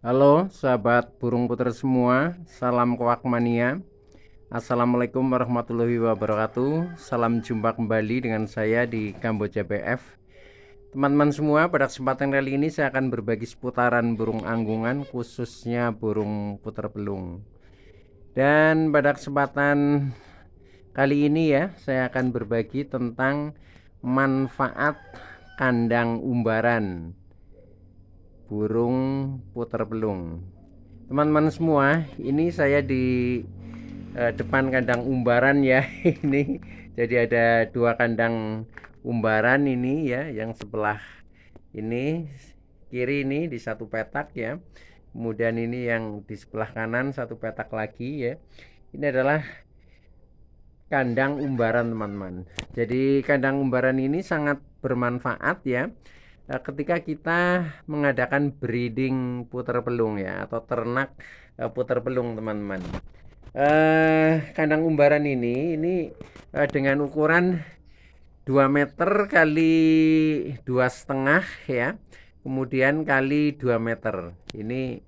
Halo sahabat burung puter semua, salam koak mania. Assalamualaikum warahmatullahi wabarakatuh. Salam jumpa kembali dengan saya di Kamboja BF. Teman-teman semua, pada kesempatan kali ini saya akan berbagi seputaran burung anggungan, khususnya burung puter belung. Dan pada kesempatan kali ini ya, saya akan berbagi tentang manfaat kandang umbaran burung puter belung. Teman-teman semua, ini saya di depan kandang umbaran ya. Ini jadi ada dua kandang umbaran ini ya, yang sebelah ini kiri ini di satu petak ya. Kemudian ini yang di sebelah kanan satu petak lagi ya. Ini adalah kandang umbaran teman-teman. Jadi kandang umbaran ini sangat bermanfaat ya ketika kita mengadakan breeding puter pelung ya, atau ternak puter pelung teman-teman. Kandang umbaran ini dengan ukuran 2 meter kali 2,5 ya, kemudian kali 2 meter. Ini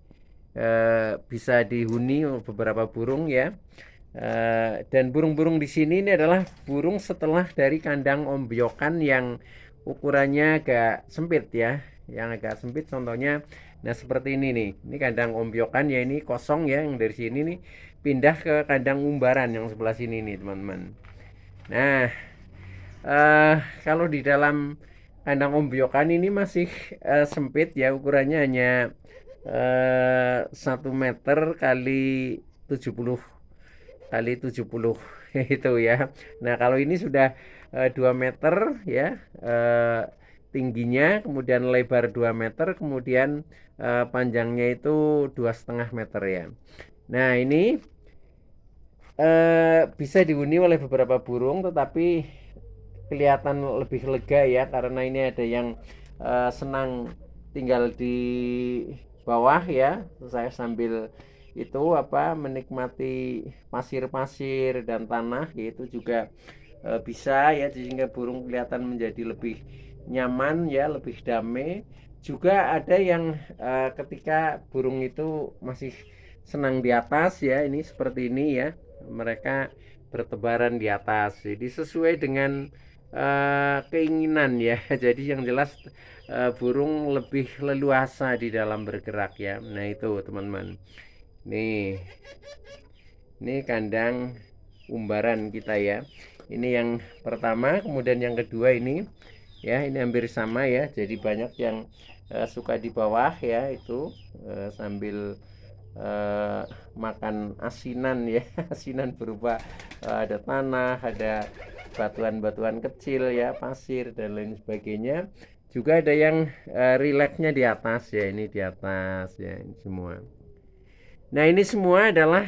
bisa dihuni beberapa burung ya. Dan burung-burung di sini ini adalah burung setelah dari kandang ombyokan yang ukurannya agak sempit ya, yang agak sempit contohnya. Nah seperti ini nih, ini kandang ombyokan ya, ini kosong ya, yang dari sini nih pindah ke kandang umbaran yang sebelah sini nih teman-teman. Nah kalau di dalam kandang ombyokan ini masih sempit ya, ukurannya hanya 1 meter kali 70 kali 70 itu ya. Nah, kalau ini sudah 2 meter ya tingginya, kemudian lebar 2 meter, kemudian panjangnya itu 2,5 meter ya. Nah, ini bisa dihuni oleh beberapa burung, tetapi kelihatan lebih lega ya, karena ini ada yang senang tinggal di bawah ya. Saya sambil itu menikmati pasir-pasir dan tanah, yaitu juga bisa ya, sehingga burung kelihatan menjadi lebih nyaman ya, lebih damai. Juga ada yang ketika burung itu masih senang di atas ya, ini seperti ini ya, mereka bertebaran di atas. Jadi sesuai dengan keinginan ya. Jadi yang jelas burung lebih leluasa di dalam bergerak ya. Nah itu teman-teman. Nih, ini kandang umbaran kita ya. Ini yang pertama, kemudian yang kedua ini ya, ini hampir sama ya. Jadi banyak yang suka di bawah ya, itu sambil eh, makan asinan ya. Asinan berupa ada tanah, ada batuan-batuan kecil ya, pasir dan lain sebagainya. Juga ada yang rileksnya di atas ya, ini di atas ya, ini semua. Nah, ini semua adalah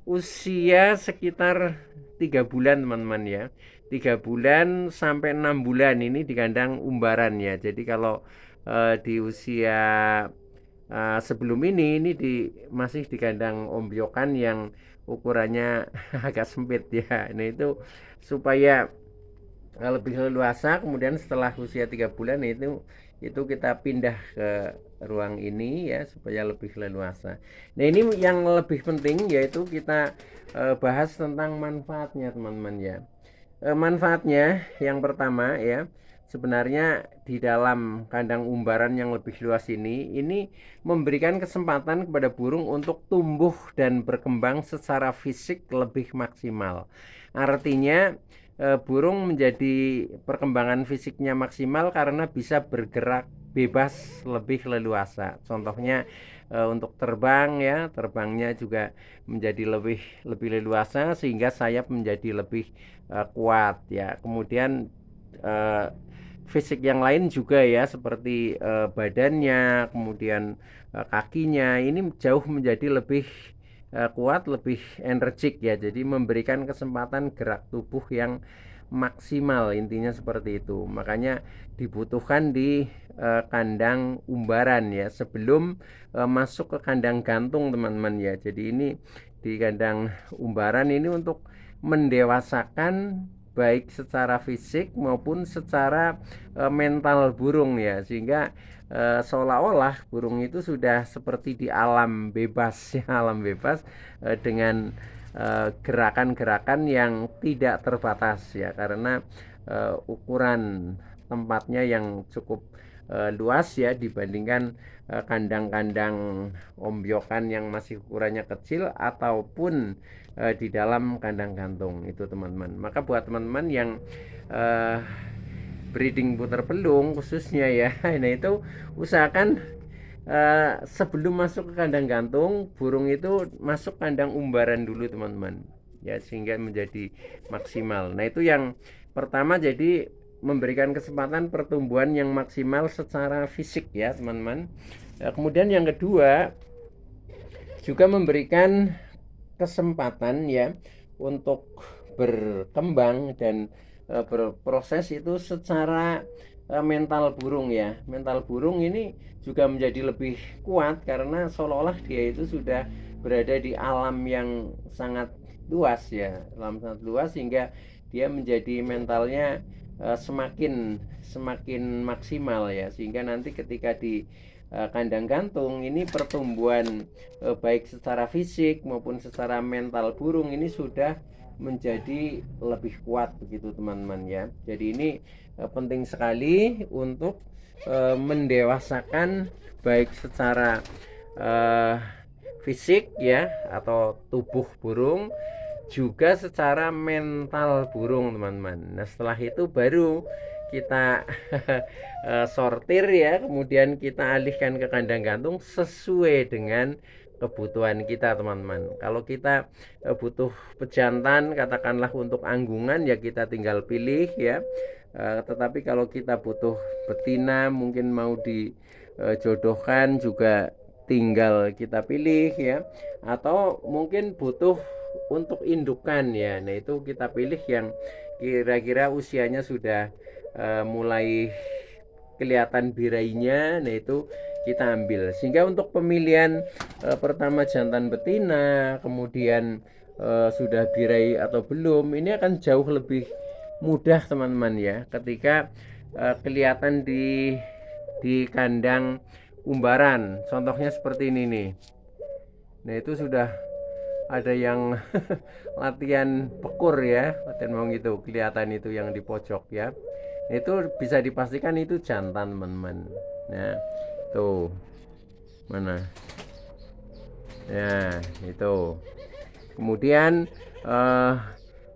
usia sekitar 3 bulan teman-teman ya. 3 bulan sampai 6 bulan ini di kandang umbaran ya. Jadi kalau di usia sebelum ini masih di kandang ombyokan yang ukurannya agak sempit ya. Nah itu supaya lebih leluasa, kemudian setelah usia 3 bulan itu kita pindah ke ruang ini ya, supaya lebih leluasa. Nah ini yang lebih penting, yaitu kita bahas tentang manfaatnya teman-teman ya. Manfaatnya yang pertama ya, sebenarnya di dalam kandang umbaran yang lebih luas ini memberikan kesempatan kepada burung untuk tumbuh dan berkembang secara fisik lebih maksimal. Artinya burung menjadi perkembangan fisiknya maksimal karena bisa bergerak bebas lebih leluasa. Contohnya untuk terbang ya, terbangnya juga menjadi lebih lebih leluasa, sehingga sayap menjadi lebih kuat ya. Kemudian uh, fisik yang lain juga ya, seperti badannya, kemudian kakinya ini jauh menjadi lebih kuat, lebih energik ya. Jadi memberikan kesempatan gerak tubuh yang maksimal, intinya seperti itu. Makanya dibutuhkan di kandang umbaran ya, sebelum masuk ke kandang gantung teman-teman ya. Jadi ini di kandang umbaran ini untuk mendewasakan baik secara fisik maupun secara mental burung ya, sehingga seolah-olah burung itu sudah seperti di alam bebas ya, alam bebas dengan gerakan-gerakan yang tidak terbatas ya, karena ukuran tempatnya yang cukup luas ya, dibandingkan kandang-kandang ombyokan yang masih ukurannya kecil ataupun di dalam kandang gantung itu teman-teman. Maka buat teman-teman yang breeding puter pelung khususnya ya, nah itu usahakan sebelum masuk ke kandang gantung, burung itu masuk kandang umbaran dulu teman-teman ya, sehingga menjadi maksimal. Nah itu yang pertama, jadi memberikan kesempatan pertumbuhan yang maksimal secara fisik ya teman-teman. Kemudian yang kedua, juga memberikan kesempatan ya untuk berkembang dan berproses itu secara mental burung ya. Mental burung ini juga menjadi lebih kuat karena seolah-olah dia itu sudah berada di alam yang sangat luas ya, alam sangat luas, sehingga dia menjadi mentalnya semakin maksimal ya, sehingga nanti ketika di kandang gantung ini pertumbuhan baik secara fisik maupun secara mental burung ini sudah menjadi lebih kuat begitu teman-teman ya. Jadi ini penting sekali untuk mendewasakan baik secara fisik ya atau tubuh burung, juga secara mental burung teman-teman. Nah setelah itu baru kita sortir ya, kemudian kita alihkan ke kandang gantung sesuai dengan kebutuhan kita teman-teman. Kalau kita butuh pejantan katakanlah untuk anggungan ya kita tinggal pilih ya. Tetapi kalau kita butuh betina mungkin mau dijodohkan juga tinggal kita pilih ya, atau mungkin butuh untuk indukan ya, nah itu kita pilih yang kira-kira usianya sudah mulai kelihatan birainya, nah itu kita ambil. Sehingga untuk pemilihan pertama jantan betina, kemudian sudah birai atau belum, ini akan jauh lebih mudah teman-teman ya, ketika kelihatan di kandang umbaran. Contohnya seperti ini nih. Nah itu sudah ada yang latihan pekur ya, latihan mau gitu, kelihatan itu yang di pojok ya. Itu bisa dipastikan itu jantan teman-teman. Nah tuh mana ya itu. Kemudian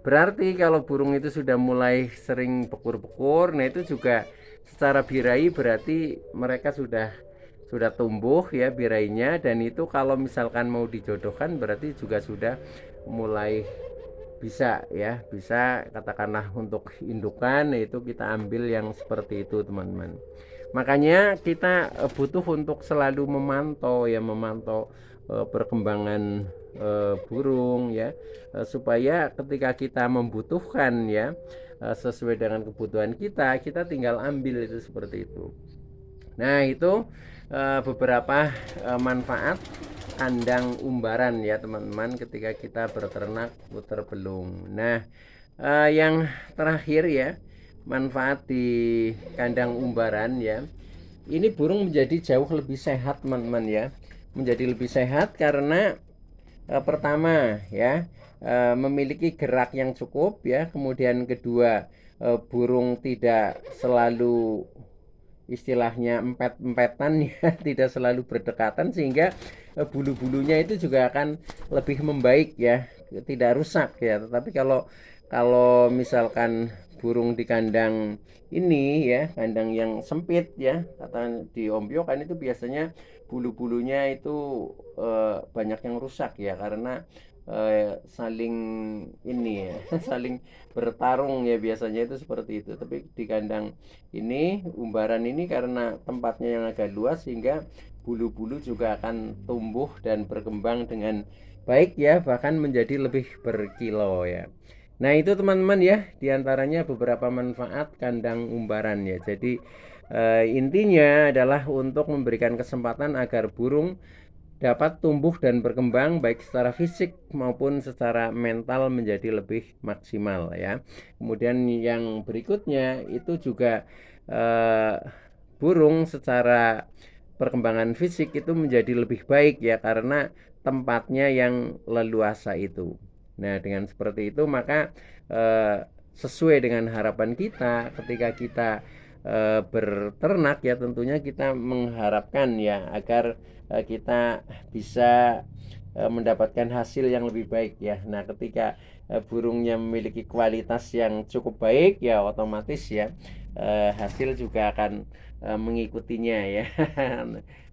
berarti kalau burung itu sudah mulai sering pekur-pekur, nah itu juga secara birahi berarti mereka sudah tumbuh ya birainya, dan itu kalau misalkan mau dijodohkan berarti juga sudah mulai bisa ya, bisa katakanlah untuk indukan, itu kita ambil yang seperti itu teman-teman. Makanya kita butuh untuk selalu memantau ya, perkembangan burung ya, supaya ketika kita membutuhkan ya sesuai dengan kebutuhan kita tinggal ambil itu seperti itu. Nah itu beberapa manfaat kandang umbaran ya teman-teman ketika kita berternak puter belung. Nah yang terakhir ya, manfaat di kandang umbaran ya, ini burung menjadi jauh lebih sehat teman-teman ya. Menjadi lebih sehat karena pertama ya, memiliki gerak yang cukup ya. Kemudian kedua, burung tidak selalu istilahnya empet-empetan ya, tidak selalu berdekatan, sehingga bulu-bulunya itu juga akan lebih membaik ya, tidak rusak ya. Tetapi kalau misalkan burung di kandang ini ya, kandang yang sempit ya, kata di ombyokan itu biasanya bulu-bulunya itu banyak yang rusak ya, karena saling ini ya saling bertarung ya, biasanya itu seperti itu. Tapi di kandang ini umbaran ini karena tempatnya yang agak luas, sehingga bulu-bulu juga akan tumbuh dan berkembang dengan baik ya, bahkan menjadi lebih berkilo ya. Nah itu teman-teman ya, diantaranya beberapa manfaat kandang umbaran ya. Jadi intinya adalah untuk memberikan kesempatan agar burung dapat tumbuh dan berkembang baik secara fisik maupun secara mental menjadi lebih maksimal ya. Kemudian yang berikutnya itu juga eh, burung secara perkembangan fisik itu menjadi lebih baik ya karena tempatnya yang leluasa itu. Nah, dengan seperti itu maka sesuai dengan harapan kita ketika kita berternak ya tentunya kita mengharapkan ya agar kita bisa mendapatkan hasil yang lebih baik ya. Nah, ketika burungnya memiliki kualitas yang cukup baik ya otomatis ya hasil juga akan mengikutinya ya.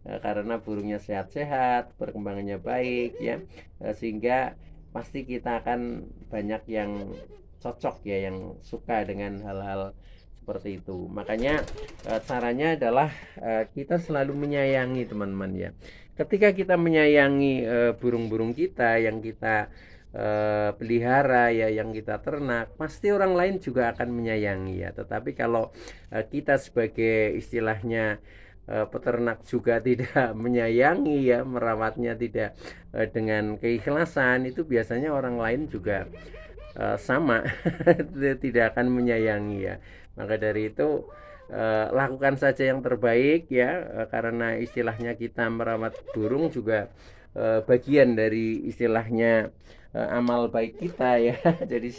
Karena burungnya sehat-sehat, perkembangannya baik ya. Sehingga pasti kita akan banyak yang cocok ya yang suka dengan hal-hal seperti itu. Makanya caranya adalah kita selalu menyayangi teman-teman ya. Ketika kita menyayangi burung-burung kita yang kita pelihara ya, yang kita ternak, pasti orang lain juga akan menyayangi ya. Tetapi kalau kita sebagai istilahnya peternak juga tidak menyayangi ya, merawatnya tidak dengan keikhlasan, itu biasanya orang lain juga sama tidak akan menyayangi ya. Maka dari itu lakukan saja yang terbaik ya, karena istilahnya kita merawat burung juga bagian dari istilahnya amal baik kita ya. Jadi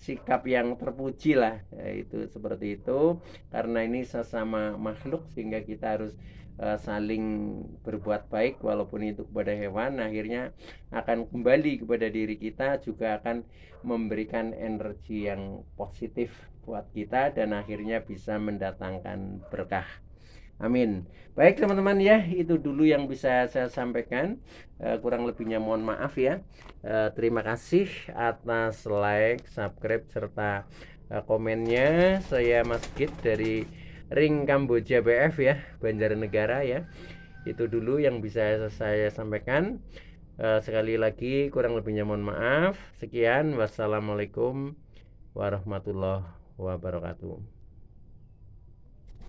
sikap yang terpuji lah ya, itu seperti itu karena ini sesama makhluk sehingga kita harus saling berbuat baik walaupun itu kepada hewan, akhirnya akan kembali kepada diri kita, juga akan memberikan energi yang positif buat kita dan akhirnya bisa mendatangkan berkah. Amin. Baik teman-teman ya, itu dulu yang bisa saya sampaikan. Kurang lebihnya mohon maaf ya. Terima kasih atas like, subscribe serta komennya. Saya Mas Git dari Ring Kamboja BF ya, Banjarnegara ya. Itu dulu yang bisa saya sampaikan. Sekali lagi kurang lebihnya mohon maaf. Sekian, wassalamualaikum warahmatullahi wabarakatuh.